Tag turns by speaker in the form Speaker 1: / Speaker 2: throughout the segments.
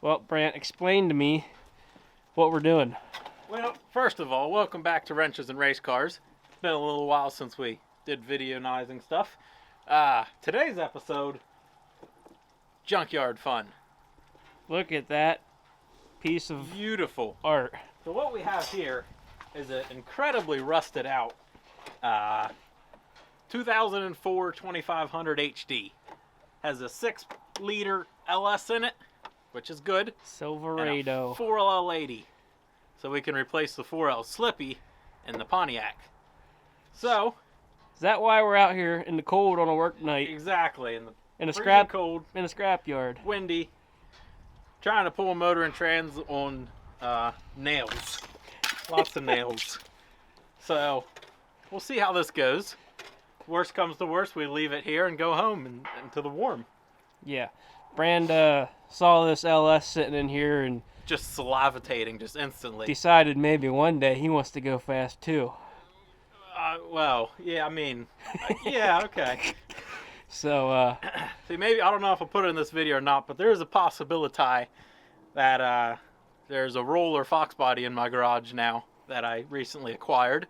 Speaker 1: Well, Brant, explain to me what we're doing.
Speaker 2: Well, first of all, welcome back to Wrenches and Race Cars. It's been a little while since we did videonizing stuff. Today's episode, Junkyard fun.
Speaker 1: Look at that piece of
Speaker 2: Beautiful
Speaker 1: art.
Speaker 2: So what we have here is an incredibly rusted out 2004 2500 HD. Has a 6-liter LS in it, which is good.
Speaker 1: Silverado.
Speaker 2: 4L80. So we can replace the 4L Slippy in the Pontiac. So,
Speaker 1: Is that why we're out here in the cold on a work night?
Speaker 2: exactly,
Speaker 1: In a
Speaker 2: freezing cold,
Speaker 1: scrapyard.
Speaker 2: windy, trying to pull a motor and trans on nails. Lots of nails. So, we'll see how this goes. Worst comes to worst, we leave it here and go home and into the warm.
Speaker 1: Yeah. Brand saw this LS sitting in here and
Speaker 2: Just salivating, just instantly.
Speaker 1: decided maybe one day he wants to go fast too.
Speaker 2: Well, yeah, I mean, yeah, okay.
Speaker 1: So,
Speaker 2: See, maybe, I don't know if I'll put it in this video or not, but there is a possibility that there's a roller Foxbody in my garage now that I recently acquired.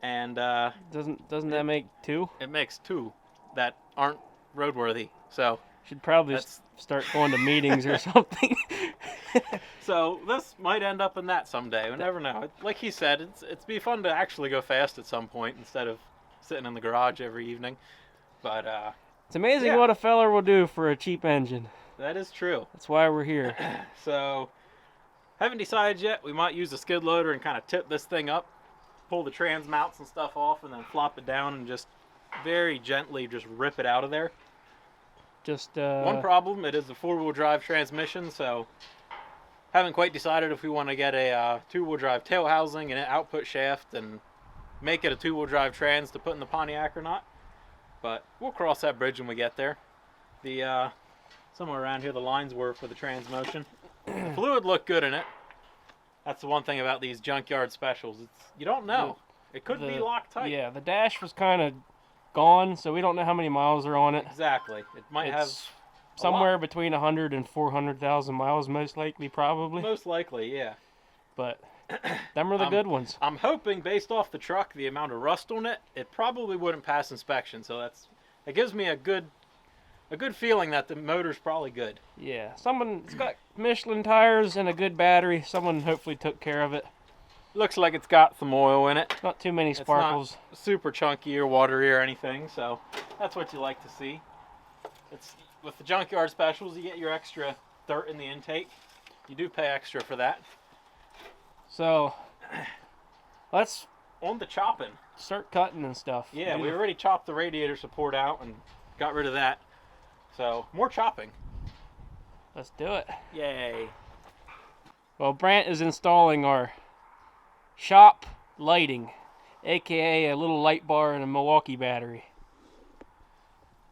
Speaker 2: And
Speaker 1: doesn't that make two?
Speaker 2: it makes two that aren't roadworthy. So
Speaker 1: Should probably start going to meetings or something.
Speaker 2: so this might end up in that someday. We never know. Like he said, it's be fun to actually go fast at some point instead of sitting in the garage every evening. But
Speaker 1: It's amazing
Speaker 2: yeah.
Speaker 1: what a feller will do for a cheap engine.
Speaker 2: that is true.
Speaker 1: That's why we're here.
Speaker 2: So haven't decided yet. We might use a skid loader and kind of tip this thing up, pull the trans mounts and stuff off, and then flop it down and just very gently just rip it out of there.
Speaker 1: Just
Speaker 2: One problem, it is a 4-wheel drive transmission, so haven't quite decided if we want to get a 2-wheel drive tail housing and an output shaft and make it a 2-wheel drive trans to put in the Pontiac or not. But we'll cross that bridge when we get there. The somewhere around here the lines were for the transmotion. The fluid looked good in it. That's the one thing about these junkyard specials. You don't know. It could be Loctite.
Speaker 1: Yeah, the dash was kind of gone, so we don't know how many miles are on it.
Speaker 2: Exactly. It might have
Speaker 1: somewhere between 100 and 400,000 miles, most likely, probably.
Speaker 2: Most likely, yeah.
Speaker 1: But them are the good ones.
Speaker 2: I'm hoping, based off the truck, the amount of rust on it, it probably wouldn't pass inspection. So that gives me a good feeling that the motor's probably good.
Speaker 1: Yeah, it's got Michelin tires and a good battery. Someone hopefully took care of it.
Speaker 2: Looks like it's got some oil in it.
Speaker 1: Not too many sparkles.
Speaker 2: It's not super chunky or watery or anything, so that's what you like to see. It's with the junkyard specials, you get your extra dirt in the intake. You do pay extra for that.
Speaker 1: So let's
Speaker 2: On the chopping.
Speaker 1: start cutting and stuff.
Speaker 2: Yeah, we already chopped the radiator support out and got rid of that. So more chopping.
Speaker 1: Let's do it.
Speaker 2: Yay.
Speaker 1: Well, Brant is installing our shop lighting, aka a little light bar and a Milwaukee battery.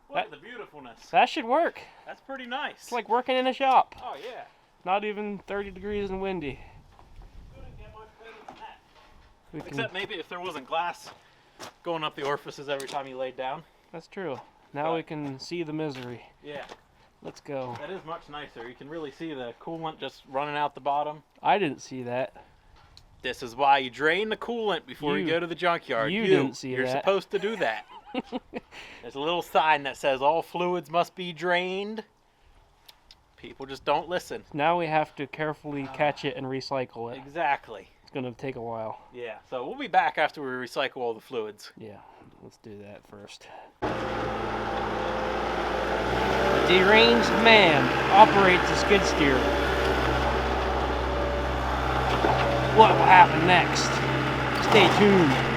Speaker 2: Look at the beautifulness.
Speaker 1: That should work.
Speaker 2: That's pretty nice.
Speaker 1: It's like working in a shop.
Speaker 2: Oh yeah.
Speaker 1: Not even 30 degrees and windy.
Speaker 2: Couldn't get much better than that.
Speaker 1: We can,
Speaker 2: Except maybe if there wasn't glass going up the orifices every time you laid down.
Speaker 1: that's true. Now we can see the misery.
Speaker 2: Yeah.
Speaker 1: Let's go.
Speaker 2: That is much nicer. You can really see the coolant just running out the bottom.
Speaker 1: I didn't see that.
Speaker 2: This is why you drain the coolant before you go to the junkyard.
Speaker 1: You didn't see
Speaker 2: You're
Speaker 1: that.
Speaker 2: supposed to do that. There's a little sign that says all fluids must be drained. People just don't listen.
Speaker 1: Now we have to carefully catch it and recycle it.
Speaker 2: Exactly.
Speaker 1: It's going to take a while.
Speaker 2: Yeah, so we'll be back after we recycle all the fluids.
Speaker 1: Yeah, let's do that first. A deranged man operates a skid steer. What will happen next? Stay tuned.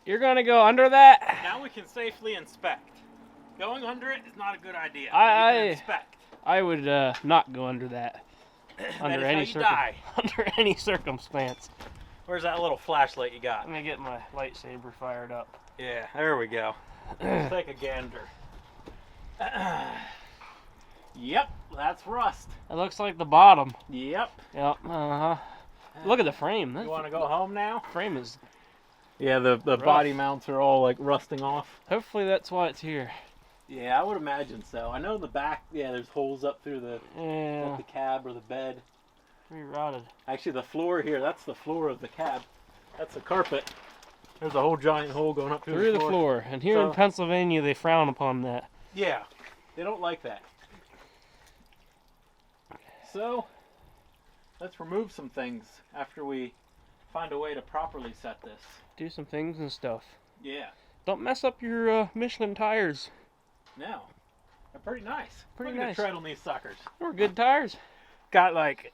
Speaker 1: You're gonna go under that?
Speaker 2: Now we can safely inspect. Going under it is not a good idea.
Speaker 1: I-
Speaker 2: We can inspect.
Speaker 1: I would not go under that.
Speaker 2: That is how you die.
Speaker 1: Under any circumstance.
Speaker 2: Where's that little flashlight you got?
Speaker 1: Let me get my lightsaber fired up.
Speaker 2: Yeah, there we go. Let's take a gander. Yep, that's rust.
Speaker 1: It looks like the bottom.
Speaker 2: Yep.
Speaker 1: Yep. Look at the frame.
Speaker 2: You want to go home now?
Speaker 1: Frame is.
Speaker 2: Yeah, the body mounts are all like rusting off.
Speaker 1: Hopefully that's why it's here.
Speaker 2: Yeah, I would imagine so. I know the back, yeah, there's holes up through the
Speaker 1: Yeah.
Speaker 2: the cab or the bed.
Speaker 1: Pretty rotted.
Speaker 2: Actually, the floor here, that's the floor of the cab. That's the carpet. There's a whole giant hole going up through
Speaker 1: the floor. And here in Pennsylvania, they frown upon that.
Speaker 2: Yeah, they don't like that. So, let's remove some things after we find a way to properly set this.
Speaker 1: Do some things and stuff.
Speaker 2: Yeah.
Speaker 1: Don't mess up your Michelin tires.
Speaker 2: No. They're pretty nice.
Speaker 1: Pretty
Speaker 2: Look at
Speaker 1: nice.
Speaker 2: the tread on these suckers.
Speaker 1: They're good tires.
Speaker 2: Got like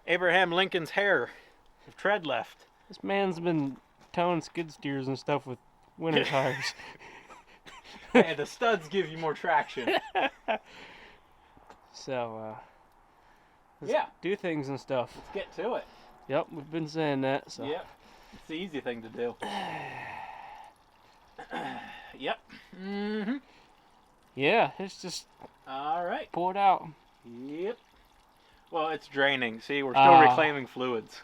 Speaker 2: Abraham Lincoln's hair of tread left.
Speaker 1: This man's been towing skid steers and stuff with winter tires.
Speaker 2: Hey, the studs give you more traction.
Speaker 1: So, let's
Speaker 2: Yeah.
Speaker 1: do things and stuff.
Speaker 2: Let's get to it.
Speaker 1: Yep, we've been saying that. So.
Speaker 2: Yep. It's the easy thing to do. Yep. Mm-hmm.
Speaker 1: Yeah, it's just
Speaker 2: All right.
Speaker 1: pull it out.
Speaker 2: Yep. Well, it's draining. See, we're still reclaiming fluids.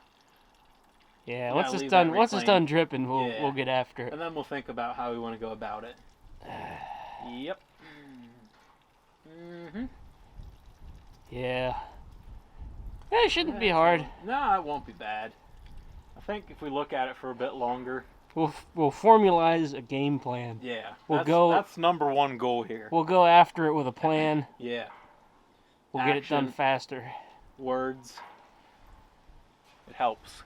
Speaker 1: Yeah,
Speaker 2: Yeah,
Speaker 1: once it's
Speaker 2: leave
Speaker 1: done,
Speaker 2: that
Speaker 1: once it's
Speaker 2: reclaimed.
Speaker 1: done dripping, we'll
Speaker 2: Yeah.
Speaker 1: we'll get after it.
Speaker 2: And then we'll think about how we want to go about it. Yep. Mm-hmm.
Speaker 1: Yeah. Yeah, it shouldn't be hard.
Speaker 2: No, it won't be bad. I think if we look at it for a bit longer.
Speaker 1: We'll formalize a game plan.
Speaker 2: Yeah.
Speaker 1: That's
Speaker 2: number one goal here.
Speaker 1: We'll go after it with a plan.
Speaker 2: Yeah.
Speaker 1: We'll get it done
Speaker 2: Action.
Speaker 1: faster.
Speaker 2: Words. It helps.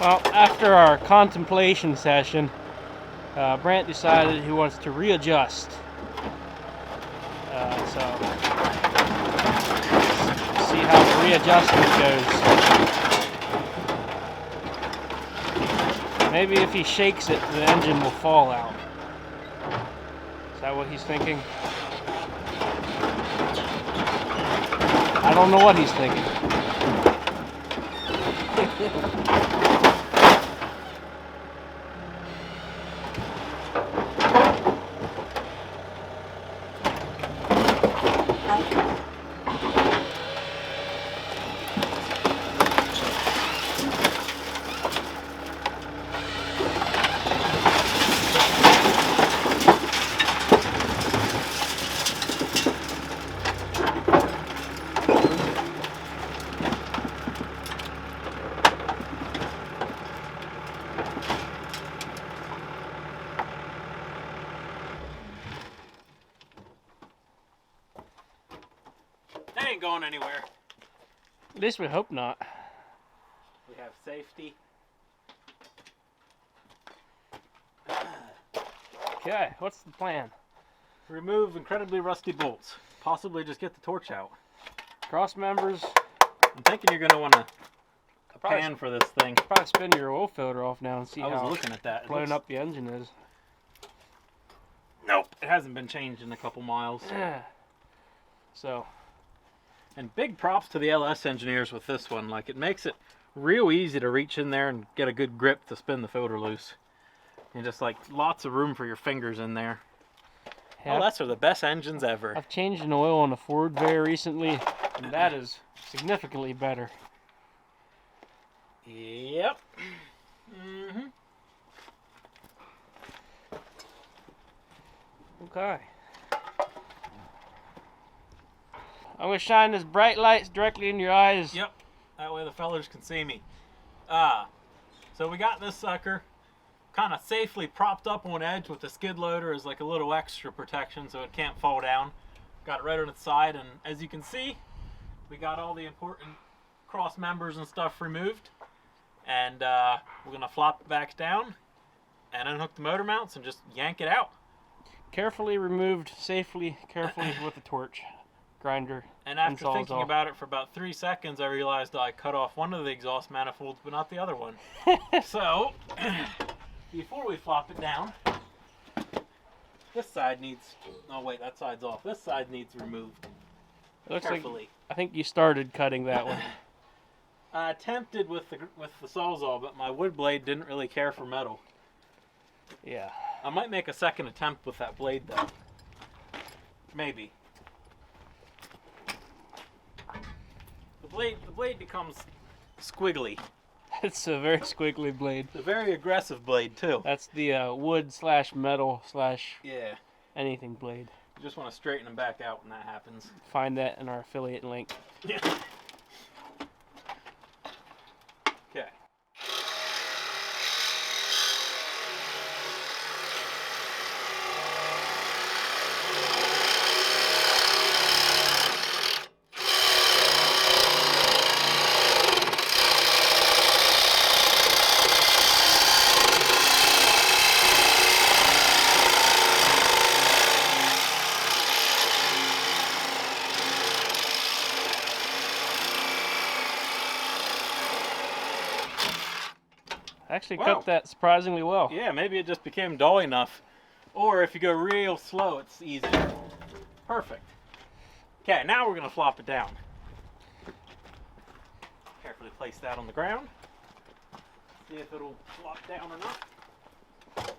Speaker 1: Well, after our contemplation session, Brant decided he wants to readjust. So, see how the readjustment goes. Maybe if he shakes it, the engine will fall out. Is that what he's thinking? I don't know what he's thinking.
Speaker 2: That ain't going anywhere.
Speaker 1: At least we hope not.
Speaker 2: We have safety.
Speaker 1: Okay, what's the plan?
Speaker 2: Remove incredibly rusty bolts. Possibly just get the torch out.
Speaker 1: Cross members.
Speaker 2: I'm thinking you're going to want to pan for this thing.
Speaker 1: Probably spin your oil filter off now and see
Speaker 2: I was
Speaker 1: how
Speaker 2: looking at that. It
Speaker 1: blown
Speaker 2: looks-
Speaker 1: up the engine is.
Speaker 2: Nope. It hasn't been changed in a couple miles.
Speaker 1: So,
Speaker 2: And big props to the LS engineers with this one. Like, it makes it real easy to reach in there and get a good grip to spin the filter loose. And just like lots of room for your fingers in there.
Speaker 1: yeah,
Speaker 2: LS are the best engines ever.
Speaker 1: I've changed an oil on a Ford very recently, and that is significantly better.
Speaker 2: Yep. Mm-hmm.
Speaker 1: Okay. I'm going to shine this bright lights directly in your eyes.
Speaker 2: Yep. That way the fellers can see me. So we got this sucker kind of safely propped up on edge with the skid loader as like a little extra protection so it can't fall down. Got it right on its side, and as you can see, we got all the important cross members and stuff removed. And we're gonna flop it back down and unhook the motor mounts and just yank it out.
Speaker 1: Carefully removed, safely, carefully with a torch grinder.
Speaker 2: And after
Speaker 1: Installs
Speaker 2: thinking
Speaker 1: all.
Speaker 2: about it for about 3 seconds, I realized I cut off one of the exhaust manifolds, but not the other one. So, before we flop it down, this side needs, oh wait, that side's off. This side needs removed
Speaker 1: It looks
Speaker 2: carefully.
Speaker 1: like I think you started cutting that one.
Speaker 2: I attempted with the Sawzall, but my wood blade didn't really care for metal.
Speaker 1: Yeah.
Speaker 2: I might make a second attempt with that blade though. Maybe. The blade becomes squiggly.
Speaker 1: It's a very squiggly blade.
Speaker 2: It's a very aggressive blade too.
Speaker 1: That's the wood / metal /
Speaker 2: Yeah.
Speaker 1: anything blade.
Speaker 2: You just want to straighten them back out when that happens.
Speaker 1: Find that in our affiliate link.
Speaker 2: Yeah. Okay.
Speaker 1: Actually
Speaker 2: Wow.
Speaker 1: cut that surprisingly well.
Speaker 2: Yeah, maybe it just became dull enough. Or if you go real slow, it's easier. Perfect. Okay, now we're going to flop it down. Carefully place that on the ground. See if it'll flop down or not.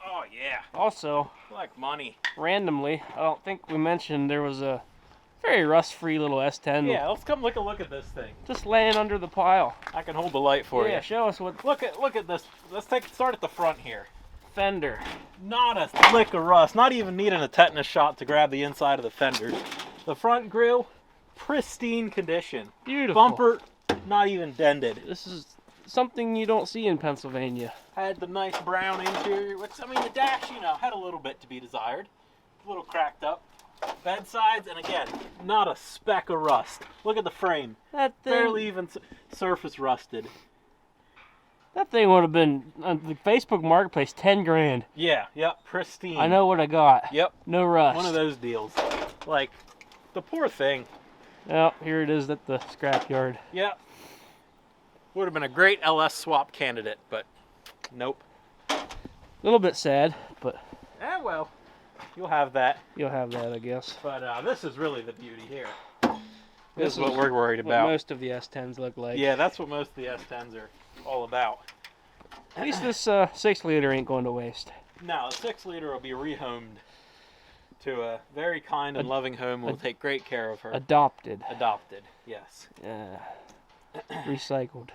Speaker 2: Oh yeah,
Speaker 1: Also,
Speaker 2: like money.
Speaker 1: randomly, I don't think we mentioned there was a very rust-free little S10
Speaker 2: Yeah, let's come look at this thing.
Speaker 1: just laying under the pile.
Speaker 2: I can hold the light for
Speaker 1: Yeah,
Speaker 2: you.
Speaker 1: show us what
Speaker 2: Look at this. Let's start at the front here.
Speaker 1: fender.
Speaker 2: Not a lick of rust. Not even needing a tetanus shot to grab the inside of the fender. The front grille, pristine condition.
Speaker 1: Beautiful.
Speaker 2: Bumper, not even dented.
Speaker 1: This is something you don't see in Pennsylvania.
Speaker 2: Had the nice brown interior, which, I mean, the dash, had a little bit to be desired. A little cracked up. Bed sides, and again, not a speck of rust. Look at the frame.
Speaker 1: That thing,
Speaker 2: Barely even surface rusted.
Speaker 1: that thing would have been on the Facebook Marketplace 10 grand.
Speaker 2: Yeah, yep, pristine.
Speaker 1: I know what I got.
Speaker 2: Yep,
Speaker 1: No rust.
Speaker 2: one of those deals. Like, the poor thing.
Speaker 1: Oh, here it is at the scrapyard.
Speaker 2: Yep. Would have been a great LS swap candidate, but nope.
Speaker 1: A little bit sad, but
Speaker 2: Well, you'll have that.
Speaker 1: you'll have that, I guess.
Speaker 2: But this is really the beauty here.
Speaker 1: This
Speaker 2: This is what we're worried
Speaker 1: What
Speaker 2: about.
Speaker 1: most of the S10s look like.
Speaker 2: Yeah, that's what most of the S10s are all about.
Speaker 1: At least this 6-liter ain't going to waste.
Speaker 2: No, the 6-liter will be rehomed to a very kind and loving home. Will take great care of her.
Speaker 1: Adopted.
Speaker 2: Adopted, yes.
Speaker 1: Recycled.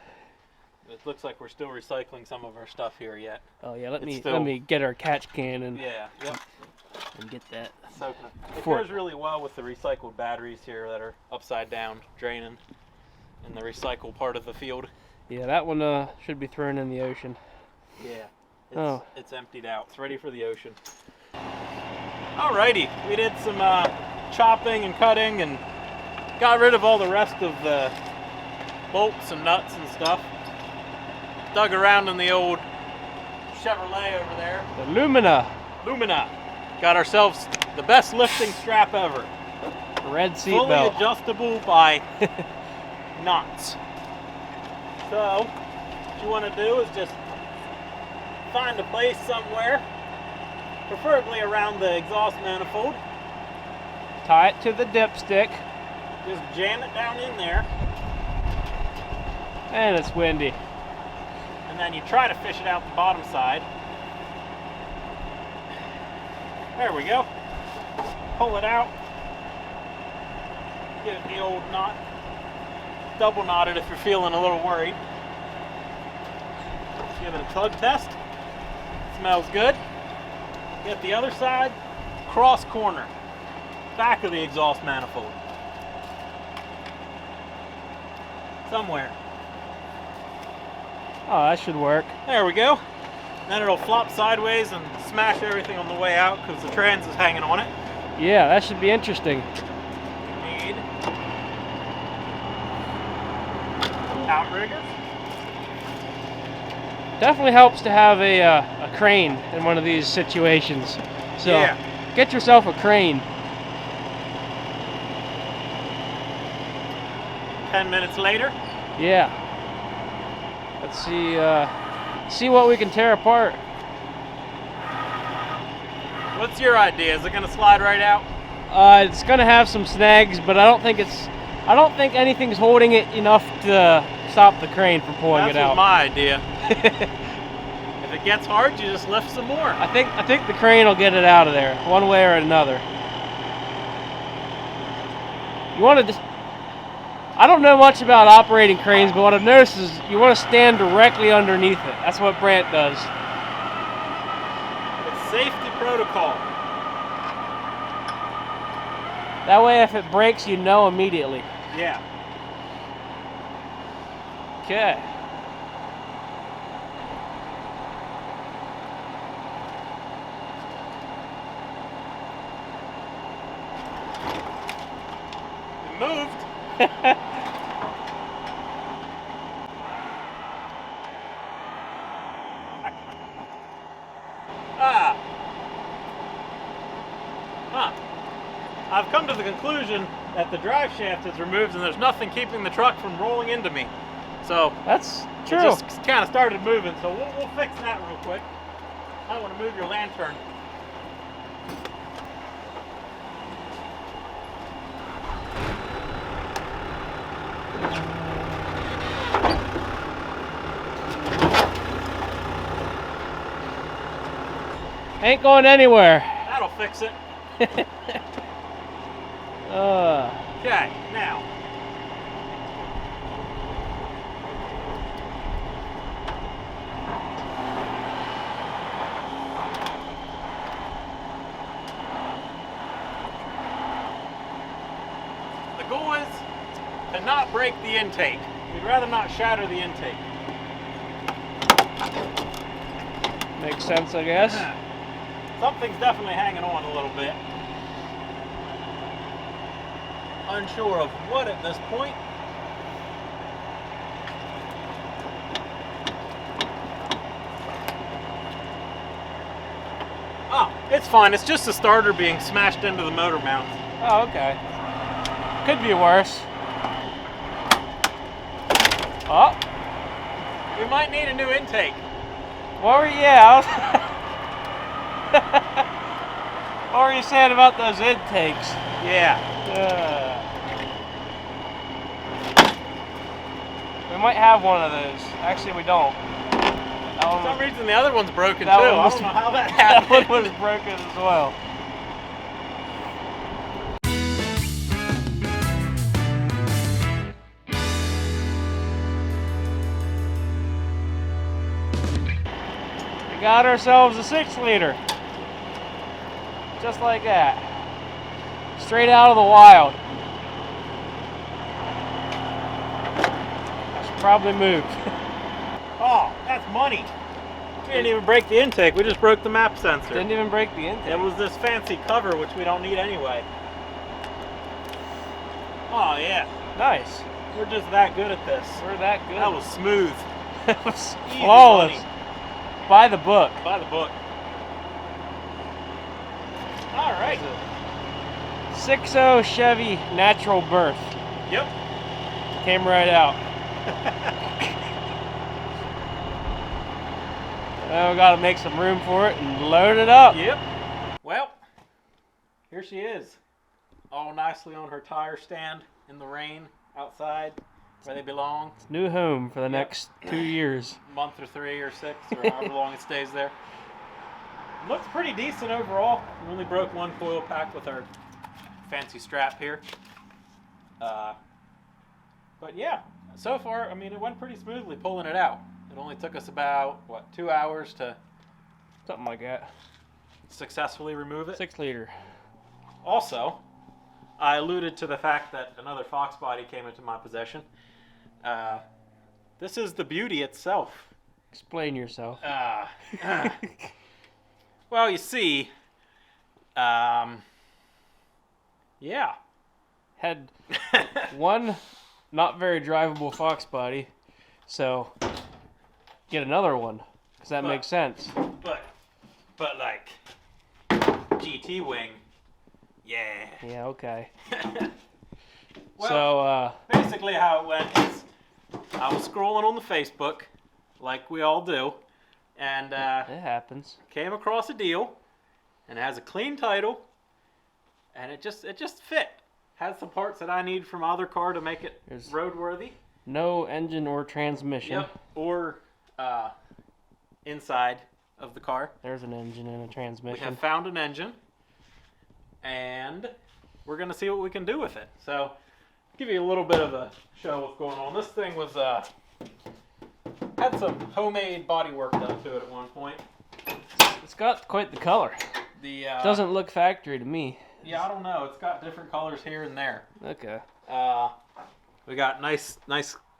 Speaker 2: It looks like we're still recycling some of our stuff here yet.
Speaker 1: Oh yeah, let
Speaker 2: It's
Speaker 1: me
Speaker 2: still-
Speaker 1: get our catch can and
Speaker 2: Yeah, yep.
Speaker 1: get that.
Speaker 2: So it
Speaker 1: For-
Speaker 2: goes really well with the recycled batteries here that are upside down, draining in the recycle part of the field.
Speaker 1: Yeah, that one should be thrown in the ocean.
Speaker 2: Yeah.
Speaker 1: Oh.
Speaker 2: It's emptied out. It's ready for the ocean. Alrighty, we did some chopping and cutting and got rid of all the rest of the bolts and nuts and stuff. Dug around in the old Chevrolet over there.
Speaker 1: The Lumina
Speaker 2: Lumina. Got ourselves the best lifting strap ever.
Speaker 1: red seat
Speaker 2: Fully
Speaker 1: belt.
Speaker 2: adjustable by knots. So, what you want to do is just find a place somewhere, preferably around the exhaust manifold.
Speaker 1: Tie it to the dipstick,
Speaker 2: Just jam it down in there,
Speaker 1: and it's windy.
Speaker 2: and then you try to fish it out the bottom side. There we go. Pull it out. Give it the old knot. Double knot it if you're feeling a little worried. Give it a tug test. Smells good. Get the other side. Cross corner. Back of the exhaust manifold. Somewhere.
Speaker 1: Oh, that should work.
Speaker 2: There we go. Then it'll flop sideways and smash everything on the way out because the trans is hanging on it.
Speaker 1: Yeah, that should be interesting.
Speaker 2: outriggers.
Speaker 1: Definitely helps to have a crane in one of these situations. So
Speaker 2: Yeah.
Speaker 1: get yourself a crane.
Speaker 2: 10 minutes later.
Speaker 1: Yeah. Let's see what we can tear apart.
Speaker 2: What's your idea? Is it gonna slide right out?
Speaker 1: It's gonna have some snags, but I don't think anything's holding it enough to stop the crane from pulling it out.
Speaker 2: That's my idea. If it gets hard, you just lift some more.
Speaker 1: I think the crane will get it out of there, one way or another. You want to I don't know much about operating cranes, but what I've noticed is you want to stand directly underneath it. That's what Brant does.
Speaker 2: It's safety protocol.
Speaker 1: That way, if it breaks, you know immediately.
Speaker 2: Yeah.
Speaker 1: Okay.
Speaker 2: It moved. I've come to the conclusion that the drive shaft is removed and there's nothing keeping the truck from rolling into me. So
Speaker 1: That's true.
Speaker 2: it just kind of started moving. So we'll fix that real quick. I want to move your lantern.
Speaker 1: Ain't going anywhere.
Speaker 2: That'll fix it. Okay, now. The goal is to not break the intake. We'd rather not shatter the intake.
Speaker 1: Makes sense, I guess.
Speaker 2: Something's definitely hanging on a little bit. Unsure of what at this point. Oh, it's fine. It's just the starter being smashed into the motor mount.
Speaker 1: Oh, okay. Could be worse. Oh.
Speaker 2: We might need a new intake.
Speaker 1: What were what were you saying about those intakes?
Speaker 2: Yeah.
Speaker 1: We might have one of those. Actually, we don't.
Speaker 2: For some reason, the other one's broken too.
Speaker 1: That one
Speaker 2: I
Speaker 1: was-
Speaker 2: don't know how that
Speaker 1: That
Speaker 2: happened.
Speaker 1: one was broken as well. We got ourselves a 6-liter. Just like that. Straight out of the wild. I should probably move.
Speaker 2: Oh, that's money. We didn't even break the intake. We just broke the map sensor.
Speaker 1: Didn't even break the intake.
Speaker 2: It was this fancy cover, which we don't need anyway. Oh, yeah.
Speaker 1: Nice.
Speaker 2: We're just that good at this.
Speaker 1: We're that good.
Speaker 2: That was smooth.
Speaker 1: That was
Speaker 2: Easy
Speaker 1: flawless.
Speaker 2: money.
Speaker 1: By the book.
Speaker 2: By the book. All right.
Speaker 1: 6.0 Chevy natural birth.
Speaker 2: Yep.
Speaker 1: Came right out. Now we gotta make some room for it and load it up.
Speaker 2: Yep. Well, here she is. All nicely on her tire stand in the rain outside where they belong.
Speaker 1: New home for the next 2 years.
Speaker 2: Month or 3 or 6 or however long it stays there. Looks pretty decent overall. We only broke one coil pack with our fancy strap here. But yeah, so far, I mean, it went pretty smoothly pulling it out. It only took us about, 2 hours to
Speaker 1: Something like that.
Speaker 2: successfully remove it.
Speaker 1: 6-liter.
Speaker 2: Also, I alluded to the fact that another Foxbody came into my possession. This is the beauty itself.
Speaker 1: Explain yourself.
Speaker 2: Well, you see, yeah.
Speaker 1: Had one not very drivable Foxbody, so get another one, because that makes sense.
Speaker 2: But like GT wing, yeah.
Speaker 1: Yeah, okay.
Speaker 2: Well,
Speaker 1: So,
Speaker 2: basically how it went is I was scrolling on the Facebook, like we all do, and
Speaker 1: it happens.
Speaker 2: came across a deal, and it has a clean title, and it just fit. Has the parts that I need from my other car to make it roadworthy.
Speaker 1: No engine or transmission.
Speaker 2: Yep. Or inside of the car.
Speaker 1: There's an engine and a
Speaker 2: We
Speaker 1: transmission.
Speaker 2: have found an engine, and we're gonna see what we can do with it. So, give you a little bit of a show what's going on. This thing was had some homemade body work done to it at one point.
Speaker 1: It's got quite the color.
Speaker 2: The
Speaker 1: Doesn't look factory to me.
Speaker 2: yeah, I don't know. It's got different colors here and there.
Speaker 1: Okay.
Speaker 2: We got nice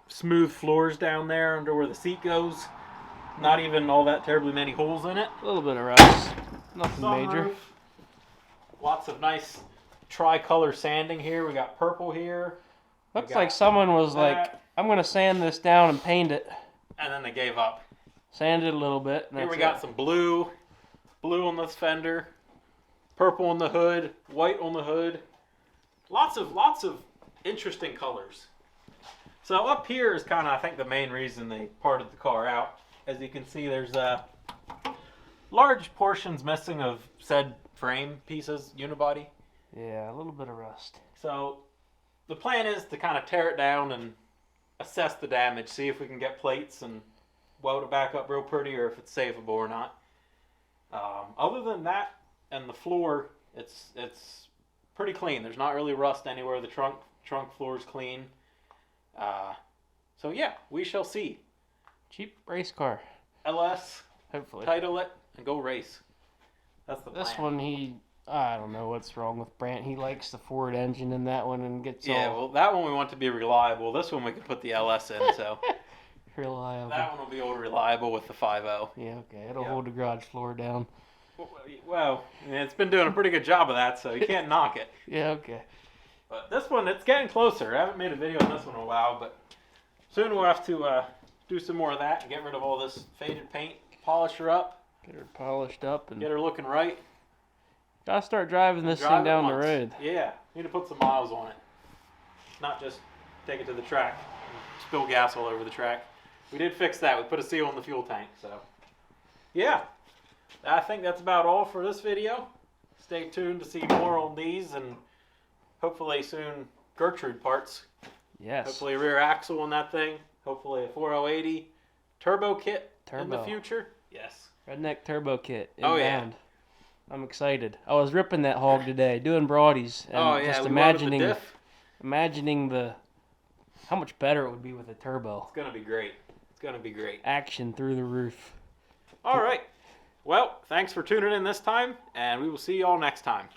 Speaker 2: smooth floors down there under where the seat goes. Not even all that terribly many holes in it.
Speaker 1: A little bit of rust. Nothing major.
Speaker 2: Sunroof. Lots of nice tricolor sanding here. We got purple here.
Speaker 1: Looks like someone was like, I'm going to sand this down and paint it.
Speaker 2: And then they gave up.
Speaker 1: Sand it a little bit. And
Speaker 2: Here we
Speaker 1: that's
Speaker 2: got some blue on this fender, purple on the hood, white on the hood. Lots of interesting colors. So up here is kind of, I think, the main reason they parted the car out. As you can see, there's large portions missing of said frame pieces, unibody.
Speaker 1: Yeah, a little bit of rust.
Speaker 2: So the plan is to kind of tear it down and assess the damage, see if we can get plates and weld it back up real pretty, or if it's savable or not. Other than that, and the floor, it's pretty clean. There's not really rust anywhere. The trunk floor is clean. So yeah, we shall see.
Speaker 1: Cheap race car.
Speaker 2: LS,
Speaker 1: Hopefully.
Speaker 2: title it, and go race. That's the plan.
Speaker 1: This one, I don't know what's wrong with Brant. He likes the Ford engine in that one and gets
Speaker 2: Yeah,
Speaker 1: all
Speaker 2: well, that one we want to be reliable. This one we can put the LS in, so
Speaker 1: reliable.
Speaker 2: that one will be old reliable with the 5.0.
Speaker 1: Yeah, okay. It'll
Speaker 2: Yeah.
Speaker 1: hold the garage floor down.
Speaker 2: Well, it's been doing a pretty good job of that, so you can't knock it.
Speaker 1: Yeah, okay.
Speaker 2: But this one, it's getting closer. I haven't made a video on this one in a while, but soon we'll have to do some more of that and get rid of all this faded paint, polish her up,
Speaker 1: Get her polished up and
Speaker 2: get her looking right.
Speaker 1: gotta start driving this
Speaker 2: Drive
Speaker 1: thing
Speaker 2: it
Speaker 1: down the
Speaker 2: once.
Speaker 1: road.
Speaker 2: Yeah, need to put some miles on it. Not just take it to the track and spill gas all over the track. We did fix that. We put a seal in the fuel tank, so. Yeah, I think that's about all for this video. Stay tuned to see more on these, and hopefully soon Gertrude parts.
Speaker 1: Yes.
Speaker 2: Hopefully a rear axle on that thing. Hopefully a 4080 turbo kit in the
Speaker 1: Turbo.
Speaker 2: future. Yes.
Speaker 1: Redneck turbo kit.
Speaker 2: Oh, yeah.
Speaker 1: Inbound. I'm excited. I was ripping that hog today, doing broadies, and
Speaker 2: Oh yeah,
Speaker 1: just
Speaker 2: we loaded the
Speaker 1: imagining
Speaker 2: diff.
Speaker 1: how much better it would be with a turbo.
Speaker 2: It's gonna be great. It's gonna be great.
Speaker 1: Action through the roof.
Speaker 2: All right. Well, thanks for tuning in this time, and we will see y'all next time.